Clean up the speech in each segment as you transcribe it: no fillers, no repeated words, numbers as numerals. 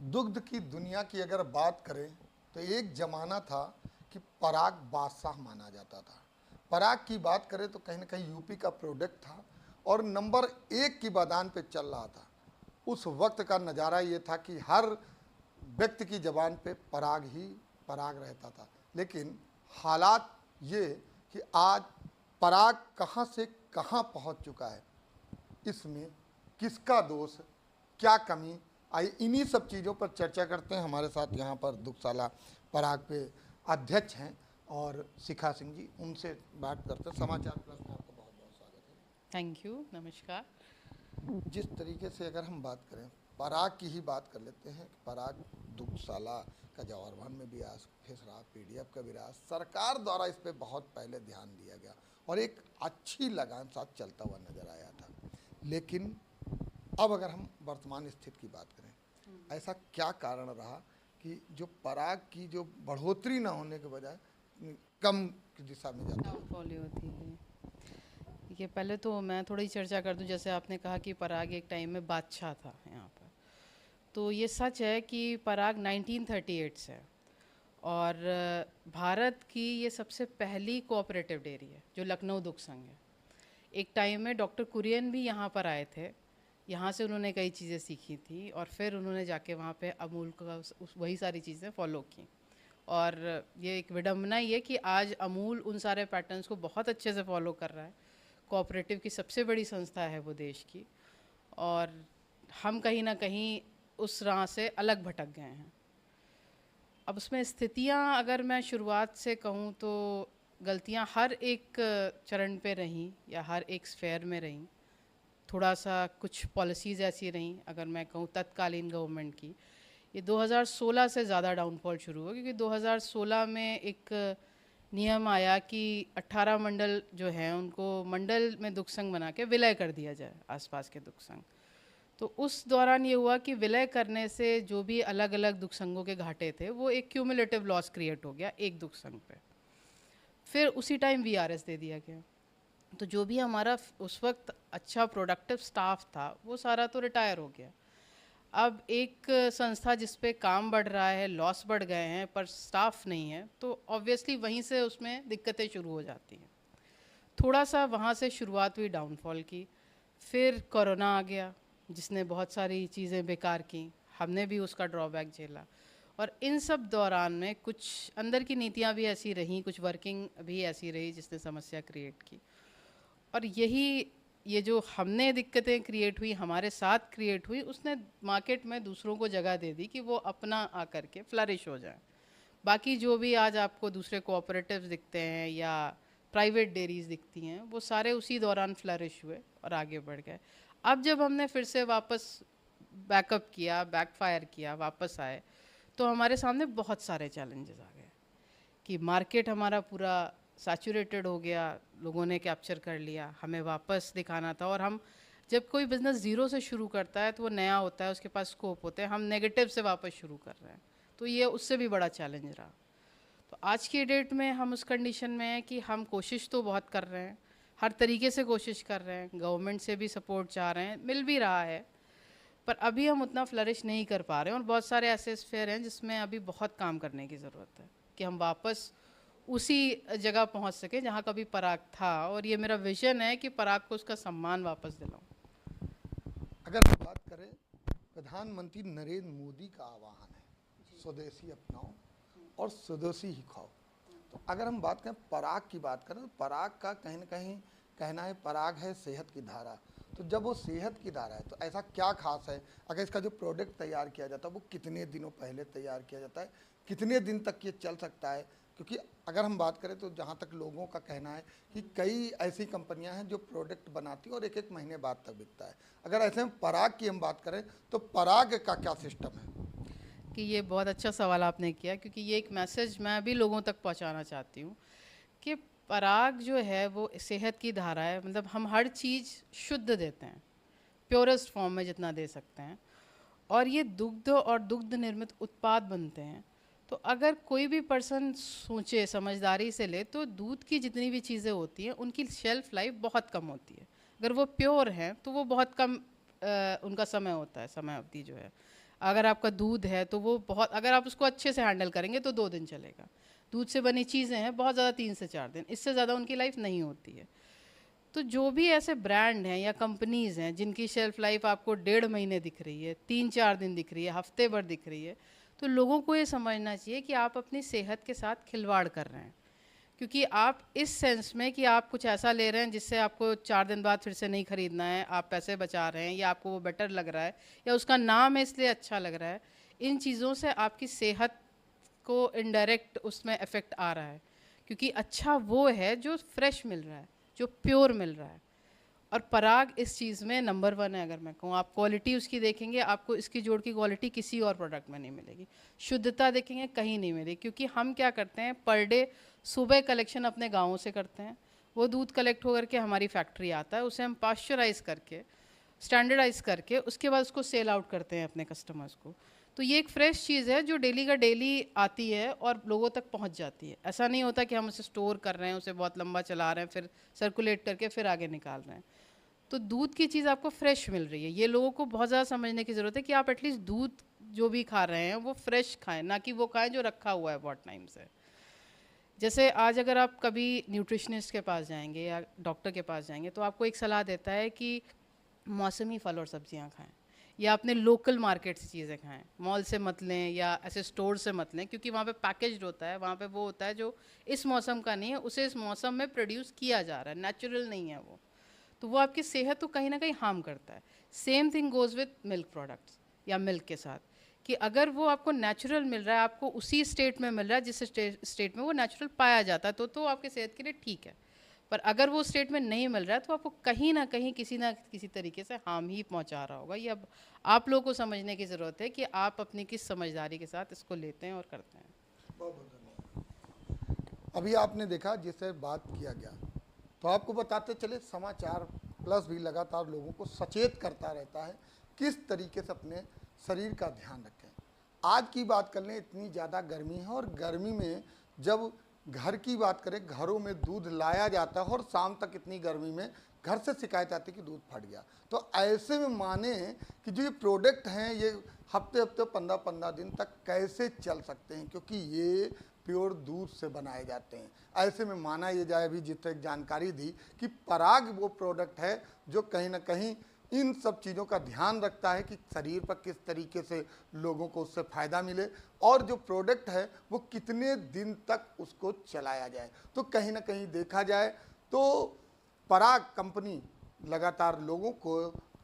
दुग्ध की दुनिया की अगर बात करें तो एक ज़माना था कि पराग बादशाह माना जाता था। पराग की बात करें तो कहीं ना कहीं यूपी का प्रोडक्ट था और नंबर 1 की बादान पे चल रहा था। उस वक्त का नज़ारा ये था कि हर व्यक्ति की ज़बान पे पराग ही पराग रहता था। लेकिन हालात ये कि आज पराग कहाँ से कहाँ पहुँच चुका है, इसमें किसका दोष, क्या कमी आई, इन्हीं सब चीज़ों पर चर्चा करते हैं। हमारे साथ यहाँ पर दुग्धशाला पराग पे अध्यक्ष हैं और शिखा सिंह जी, उनसे बात करते हैं। समाचार प्लस में आपका बहुत बहुत स्वागत है। थैंक यू, नमस्कार। जिस तरीके से अगर हम बात करें, पराग की ही बात कर लेते हैं कि पराग दुग्धशाला का जवाहरभान में भी ऑफिस रहा, पीडीएफ का भी रहा, सरकार द्वारा इस पर बहुत पहले ध्यान दिया गया और एक अच्छी लगान साथ चलता हुआ नजर आया था। लेकिन अब अगर हम वर्तमान स्थिति की बात करें, ऐसा क्या कारण रहा कि जो पराग की जो बढ़ोतरी ना होने के बजाय कम की दिशा में जाता है? डाउनफॉल होती है। देखिए, पहले तो मैं थोड़ी चर्चा कर दूं। जैसे आपने कहा कि पराग एक टाइम में बादशाह था यहाँ पर, तो ये सच है कि पराग 1938 से है और भारत की ये सबसे पहली कोऑपरेटिव डेयरी है जो लखनऊ दुग्ध संघ है। एक टाइम में डॉक्टर कुरियन भी यहाँ पर आए थे, यहाँ से उन्होंने कई चीज़ें सीखी थी और फिर उन्होंने जाके वहाँ पे अमूल का वही सारी चीज़ें फॉलो की। और ये एक विडम्बना ही है कि आज अमूल उन सारे पैटर्न्स को बहुत अच्छे से फॉलो कर रहा है। कोऑपरेटिव की सबसे बड़ी संस्था है वो देश की, और हम कहीं ना कहीं उस राह से अलग भटक गए हैं। अब उसमें स्थितियाँ अगर मैं शुरुआत से कहूँ तो गलतियाँ हर एक चरण पे रहीं या हर एक स्फेयर में रहीं। थोड़ा सा कुछ पॉलिसीज़ ऐसी रहीं, अगर मैं कहूँ तत्कालीन गवर्नमेंट की, ये 2016 से ज़्यादा डाउनफॉल शुरू हुआ क्योंकि 2016 में एक नियम आया कि 18 मंडल जो हैं उनको मंडल में दुग्ध संघ बना के विलय कर दिया जाए आसपास के दुग्ध संघ। तो उस दौरान ये हुआ कि विलय करने से जो भी अलग अलग दुग्ध संघों के घाटे थे वो एक क्यूमुलेटिव लॉस क्रिएट हो गया एक दुग्ध संघ पे। फिर उसी टाइम वीआरएस दे दिया गया। तो जो भी हमारा उस वक्त अच्छा प्रोडक्टिव स्टाफ था वो सारा तो रिटायर हो गया। अब एक संस्था जिस पे काम बढ़ रहा है, लॉस बढ़ गए हैं पर स्टाफ नहीं है, तो ऑब्वियसली वहीं से उसमें दिक्कतें शुरू हो जाती हैं। थोड़ा सा वहाँ से शुरुआत हुई डाउनफॉल की। फिर कोरोना आ गया जिसने बहुत सारी चीज़ें बेकार की, हमने भी उसका ड्रॉबैक झेला। और इन सब दौरान में कुछ अंदर की नीतियाँ भी ऐसी रहीं, कुछ वर्किंग भी ऐसी रही जिसने समस्या क्रिएट की। और यही ये जो हमने दिक्कतें क्रिएट हुई, हमारे साथ क्रिएट हुई, उसने मार्केट में दूसरों को जगह दे दी कि वो अपना आकर के फ्लरिश हो जाए। बाकी जो भी आज आपको दूसरे कोऑपरेटिव्स दिखते हैं या प्राइवेट डेयरीज दिखती हैं, वो सारे उसी दौरान फ्लरिश हुए और आगे बढ़ गए। अब जब हमने फिर से वापस बैकअप किया, बैकफायर किया, वापस आए, तो हमारे सामने बहुत सारे चैलेंजेस आ गए कि मार्केट हमारा पूरा सैचुरेटेड हो गया, लोगों ने कैप्चर कर लिया, हमें वापस दिखाना था। और हम जब कोई बिज़नेस ज़ीरो से शुरू करता है तो वो नया होता है, उसके पास स्कोप होते हैं, हम नेगेटिव से वापस शुरू कर रहे हैं, तो ये उससे भी बड़ा चैलेंज रहा। तो आज की डेट में हम उस कंडीशन में हैं कि हम कोशिश तो बहुत कर रहे हैं, हर तरीके से कोशिश कर रहे हैं, गवर्नमेंट से भी सपोर्ट चाह रहे हैं, मिल भी रहा है, पर अभी हम उतना फ्लरिश नहीं कर पा रहे हैं। और बहुत सारे ऐसे स्फेयर हैं जिसमें अभी बहुत काम करने की ज़रूरत है कि हम वापस उसी जगह पहुंच सके जहां कभी पराग था। और ये मेरा विजन है कि पराग को उसका सम्मान वापस दिलाऊं। अगर हम बात करें, प्रधानमंत्री नरेंद्र मोदी का आह्वान है स्वदेशी अपनाओ और स्वदेशी ही खाओ। तो अगर हम बात करें पराग की बात करें तो पराग का कहीं ना कहीं कहना है पराग है सेहत की धारा। तो जब वो सेहत की धारा है तो ऐसा क्या खास है, अगर इसका जो प्रोडक्ट तैयार किया जाता है वो कितने दिनों पहले तैयार किया जाता है, कितने दिन तक ये चल सकता है? क्योंकि अगर हम बात करें तो जहाँ तक लोगों का कहना है कि कई ऐसी कंपनियां हैं जो प्रोडक्ट बनाती हैं और एक एक महीने बाद तक बिकता है। अगर ऐसे में पराग की हम बात करें तो पराग का क्या सिस्टम है? कि ये बहुत अच्छा सवाल आपने किया, क्योंकि ये एक मैसेज मैं भी लोगों तक पहुंचाना चाहती हूँ कि पराग जो है वो सेहत की धारा है। मतलब हम हर चीज़ शुद्ध देते हैं, प्योरेस्ट फॉर्म में जितना दे सकते हैं, और ये दुग्ध और दुग्ध निर्मित उत्पाद बनते हैं। तो अगर कोई भी पर्सन सोचे, समझदारी से ले, तो दूध की जितनी भी चीज़ें होती हैं उनकी शेल्फ लाइफ बहुत कम होती है। अगर वो प्योर हैं तो वो बहुत कम उनका समय होता है, समय अवधि जो है। अगर आपका दूध है तो वो बहुत, अगर आप उसको अच्छे से हैंडल करेंगे तो 2 दिन चलेगा। दूध से बनी चीज़ें हैं बहुत ज़्यादा 3 से 4 दिन, इससे ज़्यादा उनकी लाइफ नहीं होती है। तो जो भी ऐसे ब्रांड हैं या कंपनीज़ हैं जिनकी शेल्फ लाइफ आपको 1.5 महीने दिख रही है, 3-4 दिन दिख रही है, हफ्ते भर दिख रही है, तो लोगों को ये समझना चाहिए कि आप अपनी सेहत के साथ खिलवाड़ कर रहे हैं। क्योंकि आप इस सेंस में कि आप कुछ ऐसा ले रहे हैं जिससे आपको 4 दिन बाद फिर से नहीं खरीदना है, आप पैसे बचा रहे हैं, या आपको वो बेटर लग रहा है, या उसका नाम है इसलिए अच्छा लग रहा है, इन चीज़ों से आपकी सेहत को इनडायरेक्ट उसमें इफ़ेक्ट आ रहा है। क्योंकि अच्छा वो है जो फ्रेश मिल रहा है, जो प्योर मिल रहा है। और पराग इस चीज़ में नंबर 1 है। अगर मैं कहूँ, आप क्वालिटी उसकी देखेंगे, आपको इसकी जोड़ की क्वालिटी किसी और प्रोडक्ट में नहीं मिलेगी। शुद्धता देखेंगे, कहीं नहीं मिलेगी। क्योंकि हम क्या करते हैं, पर डे सुबह कलेक्शन अपने गाँवों से करते हैं, वो दूध कलेक्ट होकर के हमारी फैक्ट्री आता है, उसे हम पाश्चराइज करके, स्टैंडर्डाइज करके, उसके बाद उसको सेल आउट करते हैं अपने कस्टमर्स को। तो ये एक फ्रेश चीज़ है जो डेली का डेली आती है और लोगों तक पहुंच जाती है। ऐसा नहीं होता कि हम उसे स्टोर कर रहे हैं, उसे बहुत लंबा चला रहे हैं, फिर सर्कुलेट करके फिर आगे निकाल रहे हैं। तो दूध की चीज़ आपको फ्रेश मिल रही है, ये लोगों को बहुत ज़्यादा समझने की ज़रूरत है कि आप एटलीस्ट दूध जो भी खा रहे हैं वो फ्रेश खाएं, ना कि वो खाएं जो रखा हुआ है बहुत टाइम से। जैसे आज अगर आप कभी न्यूट्रिशनिस्ट के पास जाएंगे या डॉक्टर के पास जाएंगे तो आपको एक सलाह देता है कि मौसमी फल और सब्जियां खाएं, या अपने लोकल मार्केट से चीज़ें खाएं, मॉल से मत लें या ऐसे स्टोर से मत लें, क्योंकि वहाँ पे पैकेज्ड होता है, वहाँ पे वो होता है जो इस मौसम का नहीं है, उसे इस मौसम में प्रोड्यूस किया जा रहा है, नेचुरल नहीं है वो। तो वो आपकी सेहत को कहीं ना कहीं हार्म करता है। Same thing goes with milk products या मिल्क के साथ, कि अगर वो आपको नेचुरल मिल रहा है, आपको उसी स्टेट में मिल रहा है जिस स्टेट में वो नेचुरल पाया जाता है, तो आपके सेहत के लिए ठीक है। पर अगर वो स्टेट में नहीं मिल रहा है तो आपको कहीं ना कहीं किसी ना किसी तरीके से हार्म ही पहुंचा रहा होगा। ये अब आप लोगों को समझने की ज़रूरत है कि आप अपनी किस समझदारी के साथ इसको लेते हैं और करते हैं। बहुत बहुत धन्यवाद। अभी आपने देखा जिससे बात किया गया, तो आपको बताते चले समाचार प्लस भी लगातार लोगों को सचेत करता रहता है किस तरीके से अपने शरीर का ध्यान रखें। आज की बात कर लें, इतनी ज़्यादा गर्मी है और गर्मी में जब घर की बात करें, घरों में दूध लाया जाता है और शाम तक इतनी गर्मी में घर से शिकायत आती है कि दूध फट गया। तो ऐसे में माने कि जो ये प्रोडक्ट हैं ये हफ्ते हफ्ते 15-15 दिन तक कैसे चल सकते हैं, क्योंकि ये प्योर दूध से बनाए जाते हैं। ऐसे में माना ये जाए, अभी जितने एक जानकारी दी कि पराग वो प्रोडक्ट है जो कहीं ना कहीं इन सब चीज़ों का ध्यान रखता है कि शरीर पर किस तरीके से लोगों को उससे फ़ायदा मिले और जो प्रोडक्ट है वो कितने दिन तक उसको चलाया जाए। तो कहीं ना कहीं देखा जाए तो पराग कंपनी लगातार लोगों को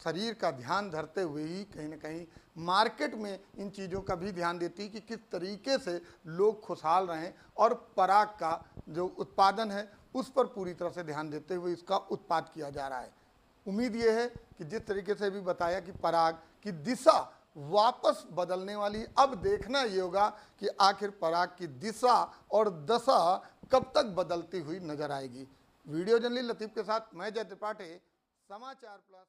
शरीर का ध्यान धरते हुए ही कहीं ना कहीं मार्केट में इन चीज़ों का भी ध्यान देती है कि किस तरीके से लोग खुशहाल रहें, और पराग का जो उत्पादन है उस पर पूरी तरह से ध्यान देते हुए इसका उत्पाद किया जा रहा है। उम्मीद ये है कि जिस तरीके से भी बताया कि पराग की दिशा वापस बदलने वाली, अब देखना ये होगा कि आखिर पराग की दिशा और दशा कब तक बदलती हुई नजर आएगी। वीडियो जर्नलिस्ट लतीफ़ के साथ मैं जय त्रिपाठी, समाचार प्लस।